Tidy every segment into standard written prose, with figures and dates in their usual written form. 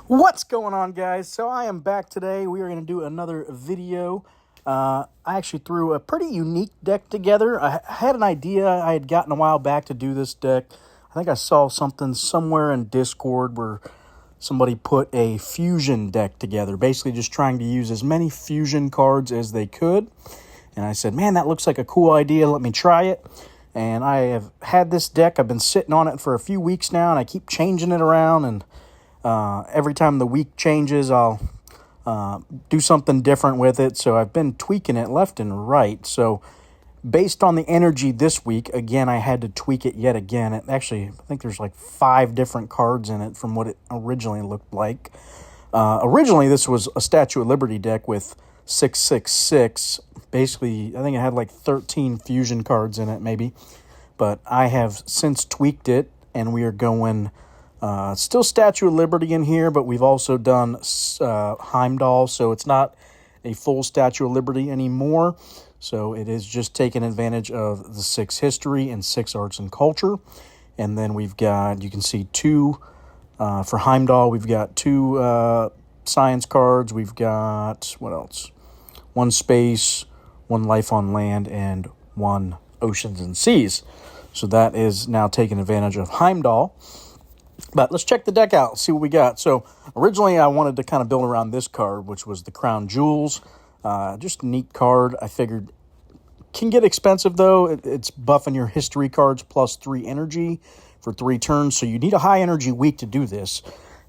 What's going on, guys? So I am back today. We are going to do another video. I actually threw a pretty unique deck together. I had an idea I had gotten a while back to do this deck. I think I saw something somewhere in Discord where somebody put a fusion deck together, basically just trying to use as many fusion cards as they could. And I said, man, that looks like a cool idea. Let me try it. And I have had this deck. I've been sitting on it for a few weeks now, and I keep changing it around. And every time the week changes, I'll do something different with it. So I've been tweaking it left and right. So based on the energy this week, again, I had to tweak it yet again. It actually, I think there's like 5 different cards in it from what it originally looked like. Originally, this was a Statue of Liberty deck with 666. Basically, I think it had like 13 fusion cards in it, maybe. But I have since tweaked it, and we are going still Statue of Liberty in here, but we've also done Heimdall, so it's not a full Statue of Liberty anymore. So it is just taking advantage of the 6 history and 6 arts and culture. And then we've got, you can see 2 for Heimdall. We've got 2 science cards. We've got, what else? 1 space, 1 life on land, and 1 oceans and seas. So that is now taking advantage of Heimdall. But let's check the deck out, see what we got. So originally I wanted to kind of build around this card, which was the Crown Jewels. Just a neat card. I figured can get expensive, though. It's buffing your history cards plus 3 energy for 3 turns. So you need a high energy week to do this.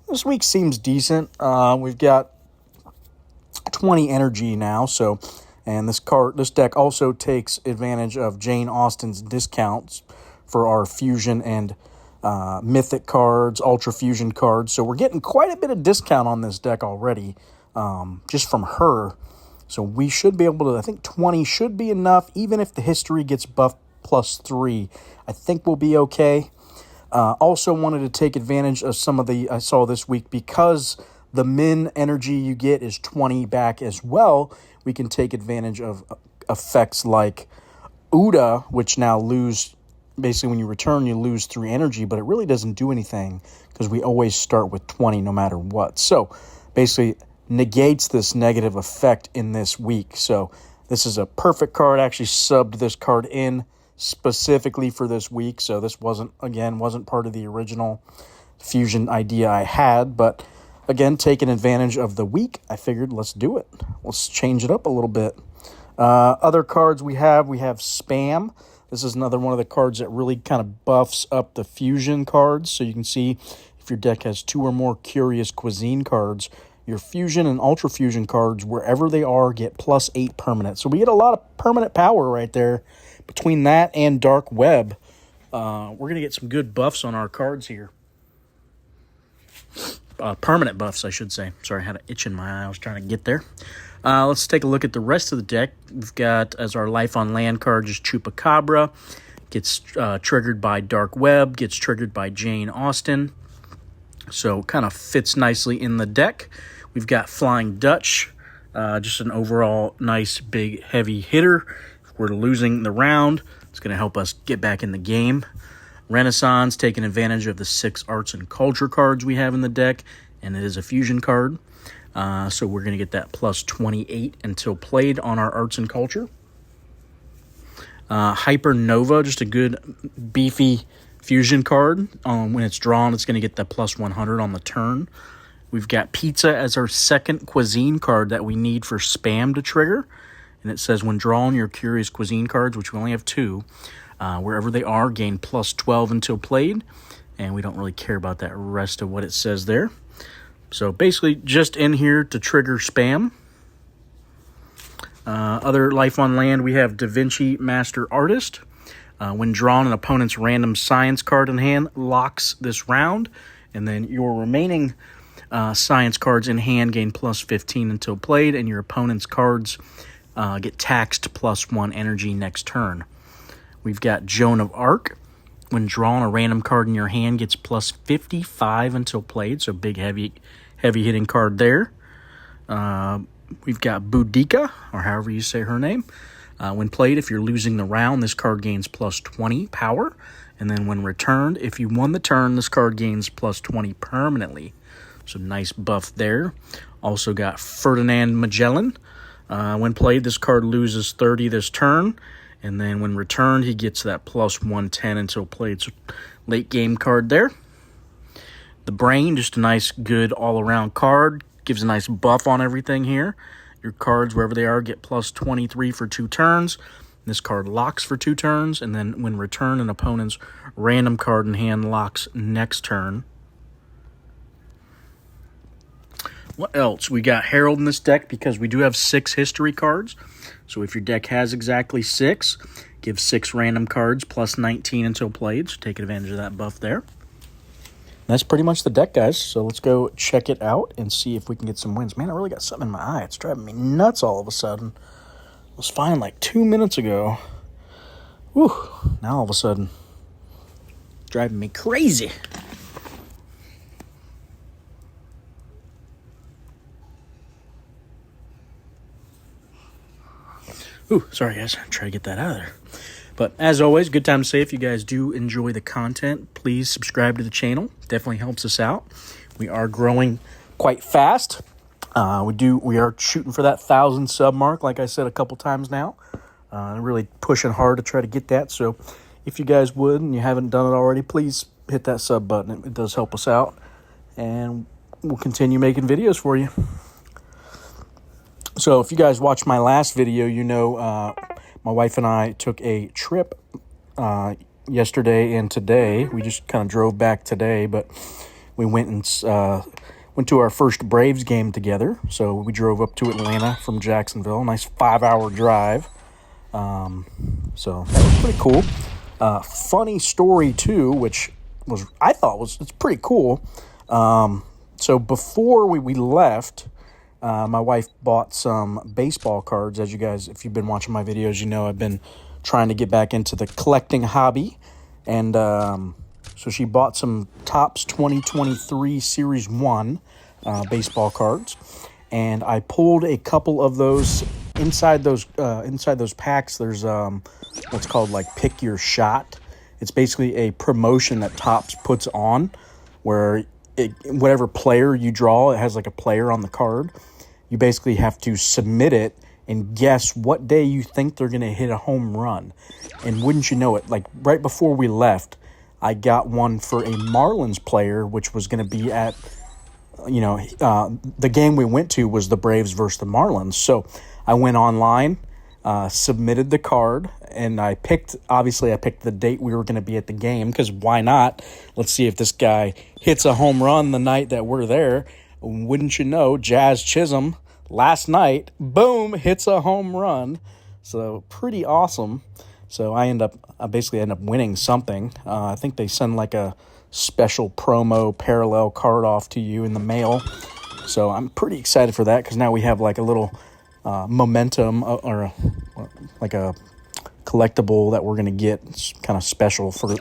This week seems decent. We've got 20 energy now. So, and this deck also takes advantage of Jane Austen's discounts for our fusion and mythic cards, ultra fusion cards. So we're getting quite a bit of discount on this deck already, just from her. So we should be able to, I think 20 should be enough, even if the history gets buffed plus 3. I think we'll be okay. Also wanted to take advantage of some of I saw this week, because the min energy you get is 20 back as well. We can take advantage of effects like Uda, which now basically when you return, you lose 3 energy, but it really doesn't do anything because we always start with 20 no matter what. So basically negates this negative effect in this week. So this is a perfect card. I actually subbed this card in specifically for this week. So this wasn't part of the original fusion idea I had, but again, taking advantage of the week, I figured let's do it. Let's change it up a little bit. Other cards we have Spam. This is another one of the cards that really kind of buffs up the fusion cards. So you can see if your deck has 2 or more Curious Cuisine cards, your fusion and ultra fusion cards, wherever they are, get plus 8 permanent. So we get a lot of permanent power right there. Between that and Dark Web, we're going to get some good buffs on our cards here. Permanent buffs, I should say. Sorry, I had an itch in my eye. I was trying to get there. Let's take a look at the rest of the deck. We've got, as our Life on Land card, just Chupacabra. Gets triggered by Dark Web. Gets triggered by Jane Austen. So kind of fits nicely in the deck. We've got Flying Dutch. Just an overall nice, big, heavy hitter. If we're losing the round, it's going to help us get back in the game. Renaissance, taking advantage of the 6 arts and culture cards we have in the deck, and it is a fusion card. So we're going to get that plus 28 until played on our arts and culture. Hypernova, just a good beefy fusion card. When it's drawn, it's going to get that plus 100 on the turn. We've got Pizza as our second cuisine card that we need for Spam to trigger. And it says when drawn your Curious Cuisine cards, which we only have 2, wherever they are, gain plus 12 until played. And we don't really care about that rest of what it says there. So basically just in here to trigger Spam. Other Life on Land, we have Da Vinci Master Artist. When drawn, an opponent's random science card in hand locks this round. And then your remaining science cards in hand gain plus 15 until played. And your opponent's cards get taxed plus 1 energy next turn. We've got Joan of Arc. When drawn, a random card in your hand gets plus 55 until played. So big, heavy hitting card there. We've got Boudica, or however you say her name. When played, if you're losing the round, this card gains plus 20 power. And then when returned, if you won the turn, this card gains plus 20 permanently. So nice buff there. Also got Ferdinand Magellan. When played, this card loses 30 this turn. And then when returned, he gets that plus 110 until played. So late game card there. The Brain, just a nice, good all-around card. Gives a nice buff on everything here. Your cards, wherever they are, get plus 23 for 2 turns. This card locks for 2 turns. And then when returned, an opponent's random card in hand locks next turn. What else? We got Herald in this deck because we do have 6 history cards. So if your deck has exactly 6, give 6 random cards plus 19 until played. So take advantage of that buff there. That's pretty much the deck, guys. So let's go check it out and see if we can get some wins. Man, I really got something in my eye. It's driving me nuts all of a sudden. It was fine like 2 minutes ago. Whew. Now all of a sudden, driving me crazy. Ooh, sorry, guys. Try to get that out of there. But as always, good time to say if you guys do enjoy the content, please subscribe to the channel. Definitely helps us out. We are growing quite fast. We are shooting for that 1,000 sub mark, like I said a couple times now. Really pushing hard to try to get that. So if you guys would and you haven't done it already, please hit that sub button. It does help us out. And we'll continue making videos for you. So if you guys watched my last video, you know my wife and I took a trip yesterday and today. We just kind of drove back today, but we went to our first Braves game together. So we drove up to Atlanta from Jacksonville. Nice 5-hour drive. So that was pretty cool. Funny story too, which I thought it's pretty cool. So before we left, my wife bought some baseball cards. As you guys, if you've been watching my videos, you know I've been trying to get back into the collecting hobby. And so she bought some Topps 2023 Series 1 baseball cards. And I pulled a couple of those. Inside those packs, there's what's called like Pick Your Shot. It's basically a promotion that Topps puts on where whatever player you draw, it has like a player on the card. You basically have to submit it and guess what day you think they're going to hit a home run. And wouldn't you know it, like right before we left, I got one for a Marlins player, which was going to be at, the game we went to was the Braves versus the Marlins. So I went online, submitted the card, and I picked the date we were going to be at the game, because why not? Let's see if this guy hits a home run the night that we're there. Wouldn't you know, Jazz Chisholm last night, boom, hits a home run. So pretty awesome. So I basically end up winning something. I think they send like a special promo parallel card off to you in the mail. So I'm pretty excited for that, because now we have like a little momentum or like a collectible that we're going to get. It's kind of special for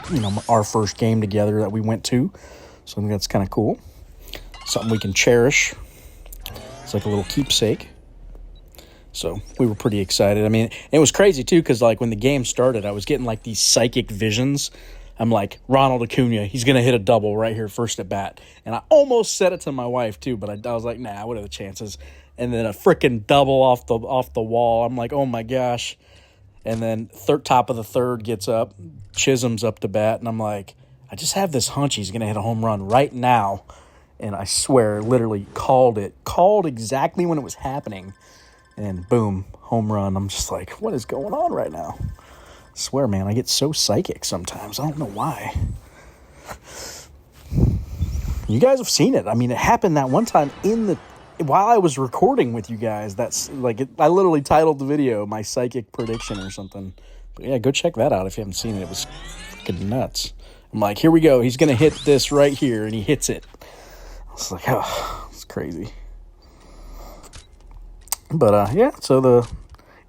our first game together that we went to. So I think that's kind of cool. Something we can cherish. It's like a little keepsake. So we were pretty excited. I mean, it was crazy too, because like when the game started, I was getting like these psychic visions. I'm like, Ronald Acuna, he's going to hit a double right here first at bat. And I almost said it to my wife too, but I was like, nah, what are the chances? And then a freaking double off the wall. I'm like, oh my gosh. And then top of the third gets up. Chisholm's up to bat. And I'm like, I just have this hunch he's going to hit a home run right now. And I swear, literally called it. Called exactly when it was happening. And boom, home run. I'm just like, what is going on right now? I swear, man, I get so psychic sometimes. I don't know why. You guys have seen it. I mean, it happened that one time while I was recording with you guys. That's like I literally titled the video "My Psychic Prediction" or something. But yeah, go check that out if you haven't seen it. It was freaking nuts. I'm like, here we go. He's gonna hit this right here, and he hits it. I was like, oh, it's crazy. But yeah, so the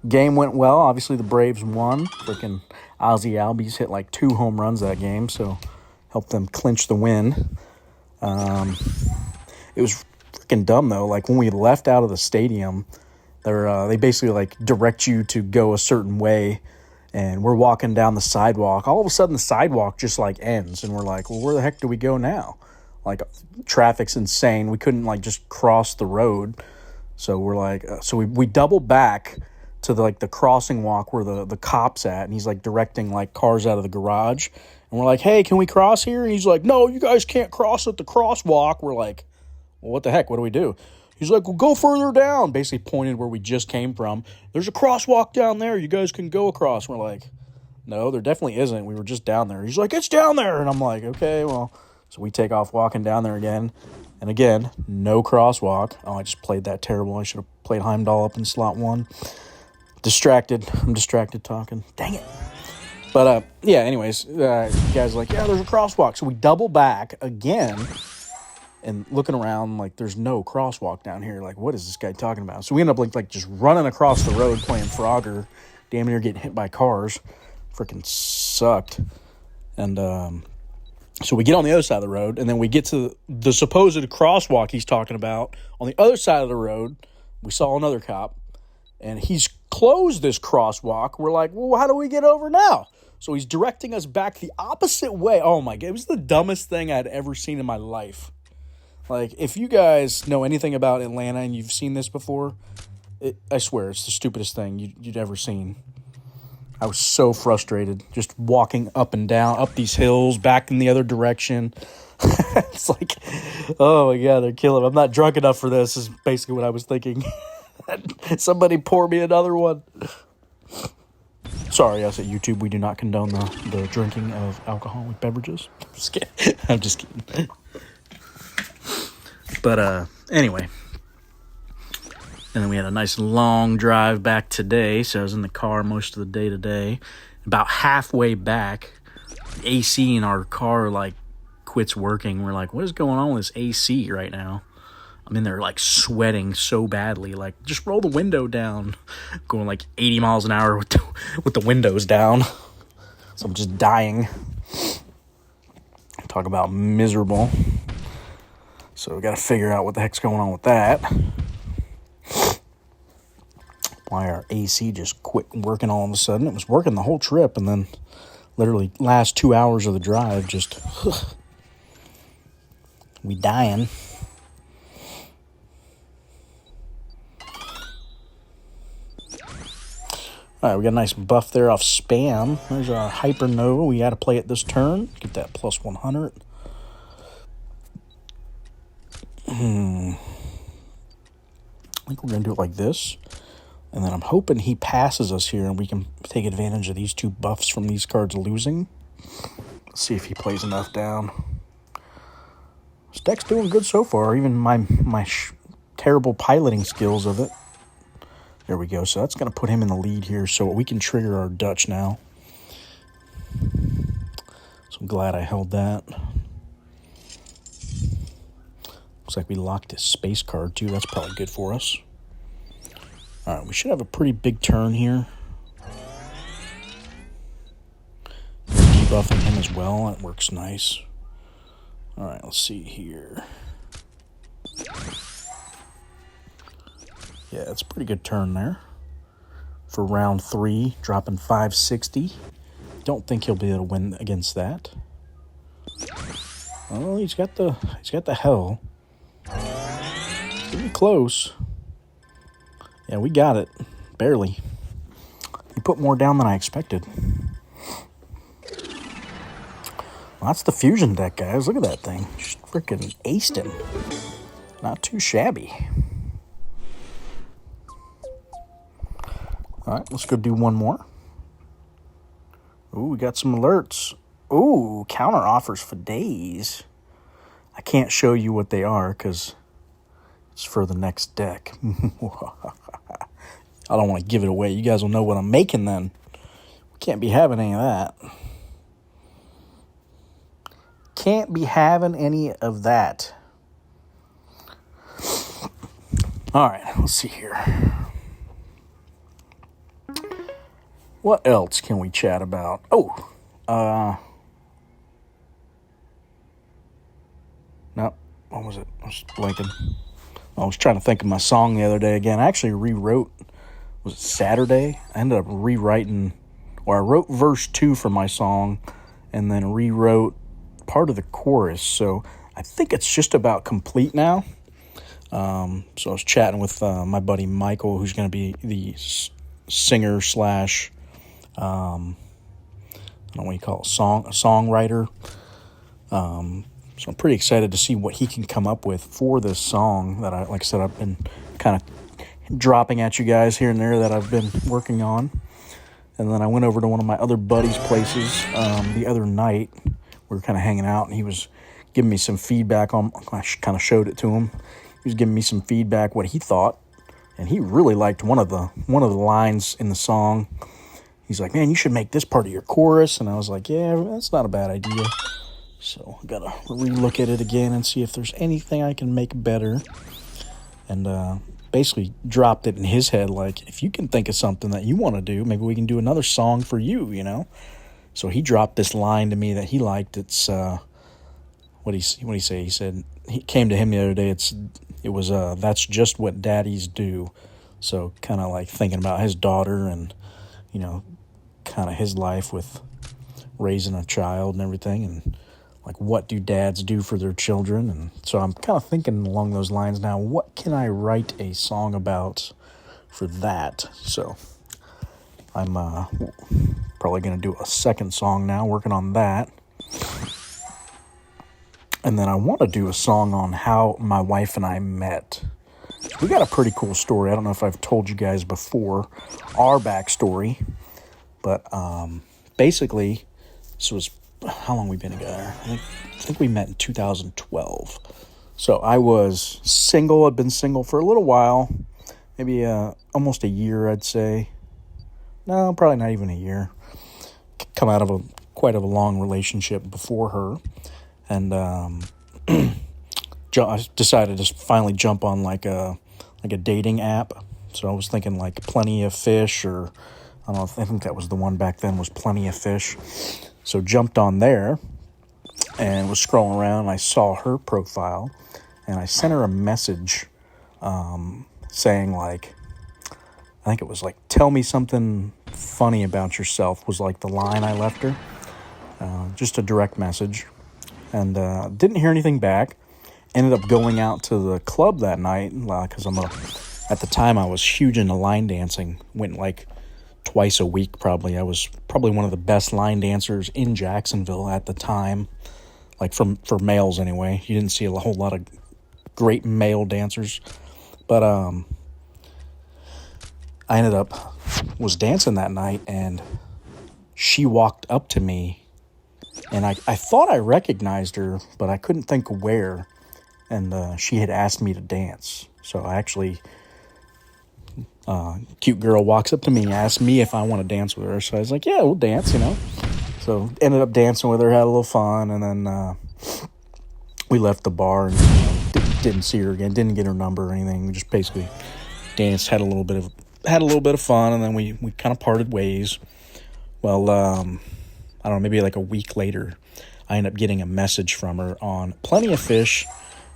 game went well. Obviously, the Braves won. Freaking Ozzie Albies hit like 2 home runs that game, so helped them clinch the win. It was freaking dumb though. Like when we left out of the stadium, they basically like direct you to go a certain way, and we're walking down the sidewalk. All of a sudden, the sidewalk just like ends, and we're like, well, where the heck do we go now? Like, traffic's insane. We couldn't, like, just cross the road. So we're like, so we double back to the crossing walk where the cop's at, and he's like directing like cars out of the garage, and we're like, hey, can we cross here? And he's like, no, you guys can't cross at the crosswalk. We're like, well, what the heck? What do we do? He's like, well, go further down. Basically pointed where we just came from. There's a crosswalk down there. You guys can go across. We're like, no, there definitely isn't. We were just down there. He's like, it's down there. And I'm like, okay, well. So we take off walking down there again. And again, no crosswalk. Oh, I just played that terrible. I should have played Heimdall up in slot 1. Distracted. I'm distracted talking. Dang it. But, yeah, anyways, guys are like, yeah, there's a crosswalk. So we double back again and looking around like there's no crosswalk down here. Like, what is this guy talking about? So we end up like just running across the road playing Frogger. Damn near getting hit by cars. Freaking sucked. And, so we get on the other side of the road, and then we get to the supposed crosswalk he's talking about. On the other side of the road, we saw another cop, and he's closed this crosswalk. We're like, well, how do we get over now? So he's directing us back the opposite way. Oh, my God. It was the dumbest thing I'd ever seen in my life. Like, if you guys know anything about Atlanta and you've seen this before, I swear, it's the stupidest thing you'd ever seen. I was so frustrated just walking up and down, up these hills, back in the other direction. It's like, oh my God, they're killing me. I'm not drunk enough for this, is basically what I was thinking. Somebody pour me another one. Sorry, I said YouTube, we do not condone the drinking of alcoholic beverages. I'm just kidding. But anyway. And then we had a nice long drive back today. So I was in the car most of the day today. About halfway back, the AC in our car like quits working. We're like, what is going on with this AC right now? I'm in there like sweating so badly. Like, just roll the window down. Going like 80 miles an hour with the windows down. So I'm just dying. Talk about miserable. So we got to figure out what the heck's going on with that. Why our AC just quit working all of a sudden. It was working the whole trip, and then literally last 2 hours of the drive just we dying. All right, we got a nice buff there off spam. There's our Hypernova. We got to play it this turn. Get that plus 100. I think we're going to do it like this. And then I'm hoping he passes us here and we can take advantage of these 2 buffs from these cards losing. Let's see if he plays enough down. This deck's doing good so far, even my terrible piloting skills of it. There we go. So that's going to put him in the lead here so we can trigger our Dutch now. So I'm glad I held that. Looks like we locked his space card too. That's probably good for us. All right, we should have a pretty big turn here. Debuffing him as well. That works nice. All right, let's see here. Yeah, it's a pretty good turn there. For round 3, dropping 560. Don't think he'll be able to win against that. Oh, he's got the hell. Pretty close. Yeah, we got it. Barely. He put more down than I expected. Well, that's the fusion deck, guys. Look at that thing. Just freaking aced him. Not too shabby. All right, let's go do one more. Ooh, we got some alerts. Ooh, counter offers for days. I can't show you what they are because it's for the next deck. I don't want to give it away. You guys will know what I'm making then. We can't be having any of that. Can't be having any of that. All right, let's see here. What else can we chat about? Oh, no, what was it? I was blanking. I was trying to think of my song the other day again. I actually rewrote, was it Saturday? I ended up rewriting, or I wrote verse 2 for my song and then rewrote part of the chorus. So I think it's just about complete now. So I was chatting with my buddy Michael, who's going to be the singer slash, I don't know what you call it, songwriter. So I'm pretty excited to see what he can come up with for this song that like I said, I've been kind of dropping at you guys here and there that I've been working on. And then I went over to one of my other buddies' places the other night. We were kind of hanging out, and he was giving me some feedback on. I kind of showed it to him. He was giving me some feedback what he thought, and he really liked one of the lines in the song. He's like, "Man, you should make this part of your chorus." And I was like, "Yeah, that's not a bad idea." So I gotta relook at it again and see if there's anything I can make better. And basically dropped it in his head, like, if you can think of something that you want to do, maybe we can do another song for you, you know? So he dropped this line to me that he liked. It's, what he say? He said, he came to him the other day, it was "That's Just What Daddies Do." So kind of like thinking about his daughter and, you know, kind of his life with raising a child and everything, and like, what do dads do for their children? And so I'm kind of thinking along those lines now, what can I write a song about for that? So I'm probably going to do a second song now, working on that. And then I want to do a song on how my wife and I met. We got a pretty cool story. I don't know if I've told you guys before our backstory, but basically, this was how long we been together. I think we met in 2012. So I was single. I'd been single for a little while, maybe almost a year, I'd say. No, probably not even a year. Come out of quite a long relationship before her, and I decided to finally jump on like a dating app. So I was thinking like Plenty of Fish, or I don't know. I think that was the one back then, was Plenty of Fish. So jumped on there and was scrolling around, and I saw her profile, and I sent her a message saying, like, I think it was like, "Tell me something funny about yourself," was like the line I left her. Just a direct message. And didn't hear anything back. Ended up going out to the club that night, because at the time I was huge into line dancing. Went like twice a week probably. I was probably one of the best line dancers in Jacksonville at the time, like for males anyway. You didn't see a whole lot of great male dancers, but I was dancing that night, and she walked up to me, and I thought I recognized her, but I couldn't think where, and she had asked me to dance. So I actually, cute girl walks up to me and asks me if I want to dance with her. So I was like, yeah, we'll dance, you know. So ended up dancing with her, had a little fun, and then we left the bar and didn't see her again, didn't get her number or anything. We just basically danced, had a little bit of fun, and then we kind of parted ways. Well, I don't know, maybe like a week later, I end up getting a message from her on Plenty of Fish.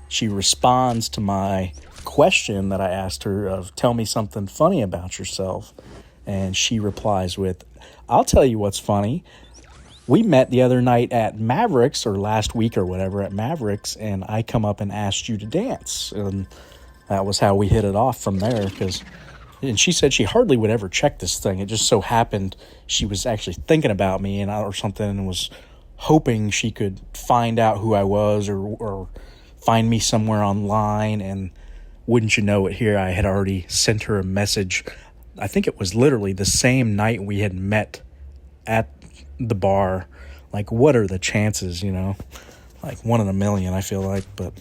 She responds to my question that I asked her of, "Tell me something funny about yourself." And she replies with, "I'll tell you what's funny. We met the other night at Mavericks, or last week or whatever, at Mavericks, and I come up and asked you to dance." And that was how we hit it off from there, and she said she hardly would ever check this thing. It just so happened she was actually thinking about me or something, and was hoping she could find out who I was, or find me somewhere online. And wouldn't you know it, here I had already sent her a message. I think it was literally the same night we had met at the bar. Like, what are the chances, you know? Like 1 in a million, I feel like. But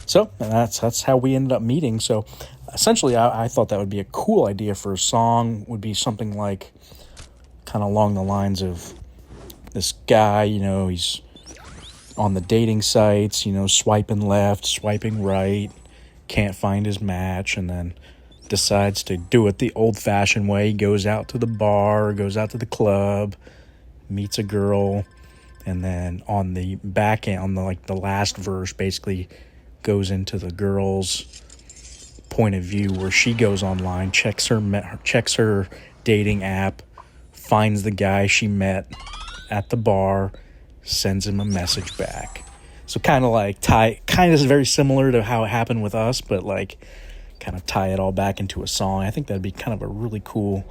so that's how we ended up meeting. So essentially, I thought that would be a cool idea for a song. Would be something like, kind of along the lines of, this guy, you know, he's on the dating sites, you know, swiping left, swiping right, can't find his match, and then decides to do it the old-fashioned way. He goes out to the bar, goes out to the club, meets a girl, and then on the back end, on the last verse, basically goes into the girl's point of view, where she goes online, checks her dating app, finds the guy she met at the bar, sends him a message back. So kind of like kind of very similar to how it happened with us, but like kind of tie it all back into a song. I think that'd be kind of a really cool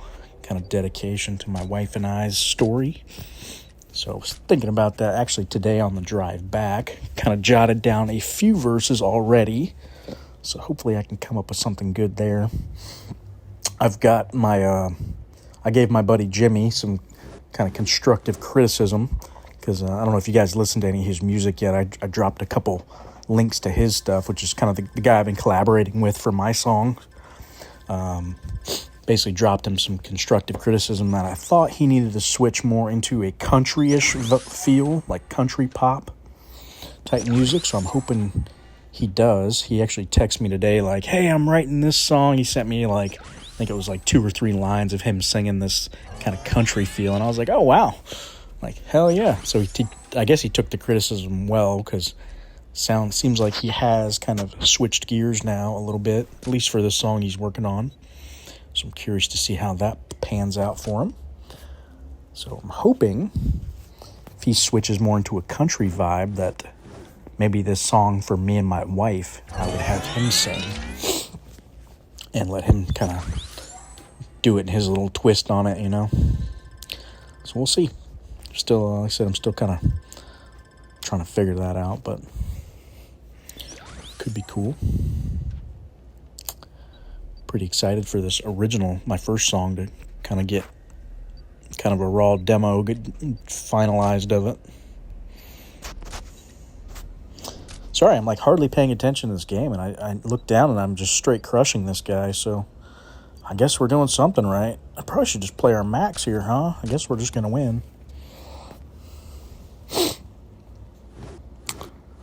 kind of dedication to my wife and I's story. So I was thinking about that actually today on the drive back. Kind of jotted down a few verses already. So hopefully I can come up with something good there. I've got I gave my buddy Jimmy some kind of constructive criticism because I don't know if you guys listened to any of his music yet. I dropped a couple links to his stuff, which is kind of the guy I've been collaborating with for my song. Basically dropped him some constructive criticism that I thought he needed to switch more into a country-ish feel, like country pop type music. So I'm hoping he does. He actually texted me today like, hey, I'm writing this song. He sent me like, I think it was like 2 or 3 lines of him singing this kind of country feel. And I was like, oh, wow. Like, hell yeah. So I guess he took the criticism well because seems like he has kind of switched gears now a little bit, at least for this song he's working on. So I'm curious to see how that pans out for him. So I'm hoping if he switches more into a country vibe that maybe this song for me and my wife, I would have him sing and let him kind of do it in his little twist on it, you know. So we'll see. Still, like I said, I'm still kind of trying to figure that out, but could be cool. Pretty excited for this original, my first song, to kind of get kind of a raw demo, get finalized of it. Sorry, I'm like hardly paying attention to this game, and I look down and I'm just straight crushing this guy, so I guess we're doing something right. I probably should just play our max here, huh? I guess we're just going to win.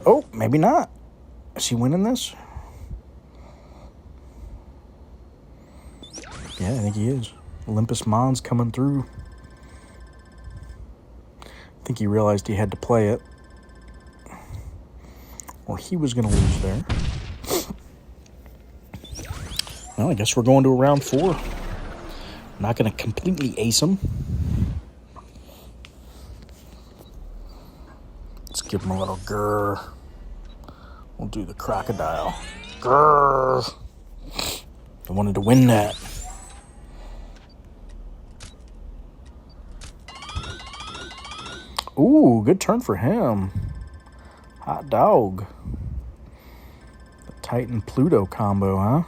Oh, maybe not. Is he winning this? Yeah, I think he is. Olympus Mons coming through. I think he realized he had to play it, or he was going to lose there. Well, I guess we're going to a round 4. Not going to completely ace him. Let's give him a little grrr. We'll do the crocodile. Grrr. I wanted to win that. Ooh, good turn for him. Hot dog. The Titan-Pluto combo, huh?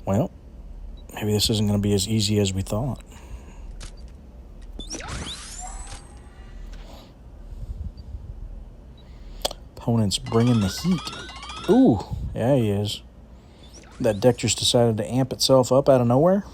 Well, maybe this isn't going to be as easy as we thought. Opponent's bringing the heat. Ooh, yeah, he is. That deck just decided to amp itself up out of nowhere.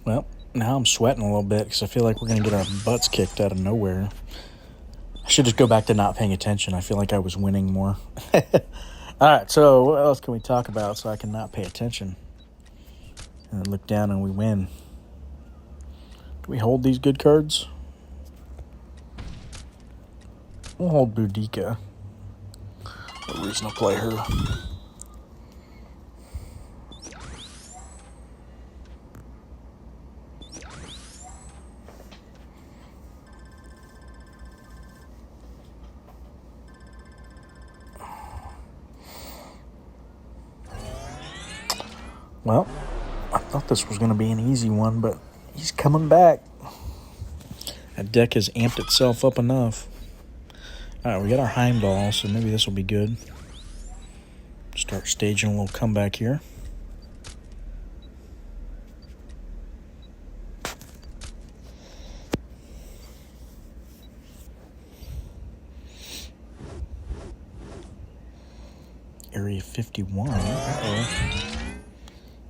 Well, now I'm sweating a little bit because I feel like we're going to get our butts kicked out of nowhere. I should just go back to not paying attention. I feel like I was winning more. All right, so what else can we talk about so I can not pay attention? And look down and we win. Do we hold these good cards? We'll hold Boudica. No reason to play her. Well, I thought this was going to be an easy one, but he's coming back. That deck has amped itself up enough. All right, we got our Heimdall, so maybe this will be good. Start staging a little comeback here. Area 51. Uh-oh.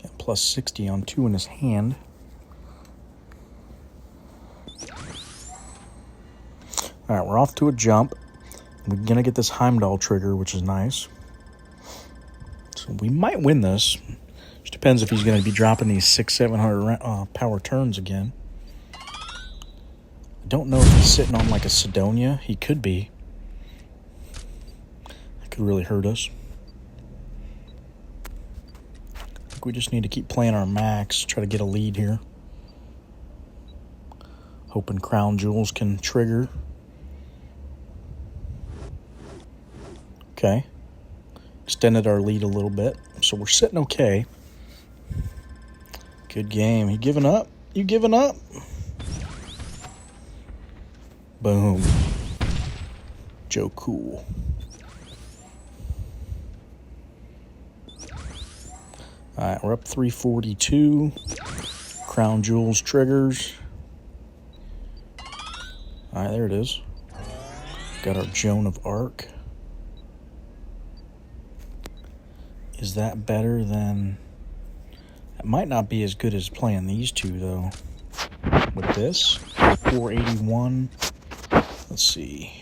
Got plus 60 on 2 in his hand. All right, we're off to a jump. We're going to get this Heimdall trigger, which is nice. So we might win this. Just depends if he's going to be dropping these 600-700 power turns again. don't know if he's sitting on like a Sidonia. He could be. That could really hurt us. I think we just need to keep playing our max, try to get a lead here. Hoping Crown Jewels can trigger. Okay. Extended our lead a little bit, so we're sitting okay. Good game. You giving up? You giving up? Boom. Joe Cool. All right, we're up 342. Crown Jewels triggers. All right, there it is. Got our Joan of Arc. Is that better than... It might not be as good as playing these two, though. With this, 481. Let's see.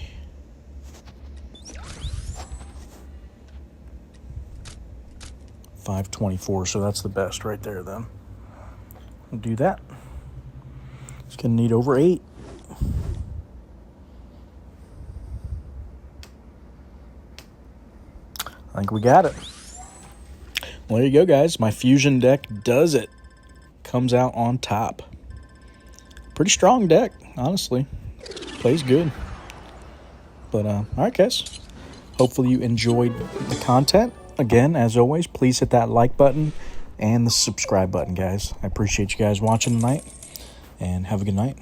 $524, so that's the best right there, then. We'll do that. It's going to need over 8. I think we got it. Well, there you go, guys. My fusion deck does it. Comes out on top. Pretty strong deck, honestly. Plays good. But, all right, guys. Hopefully you enjoyed the content. Again, as always, please hit that like button and the subscribe button, guys. I appreciate you guys watching tonight. And have a good night.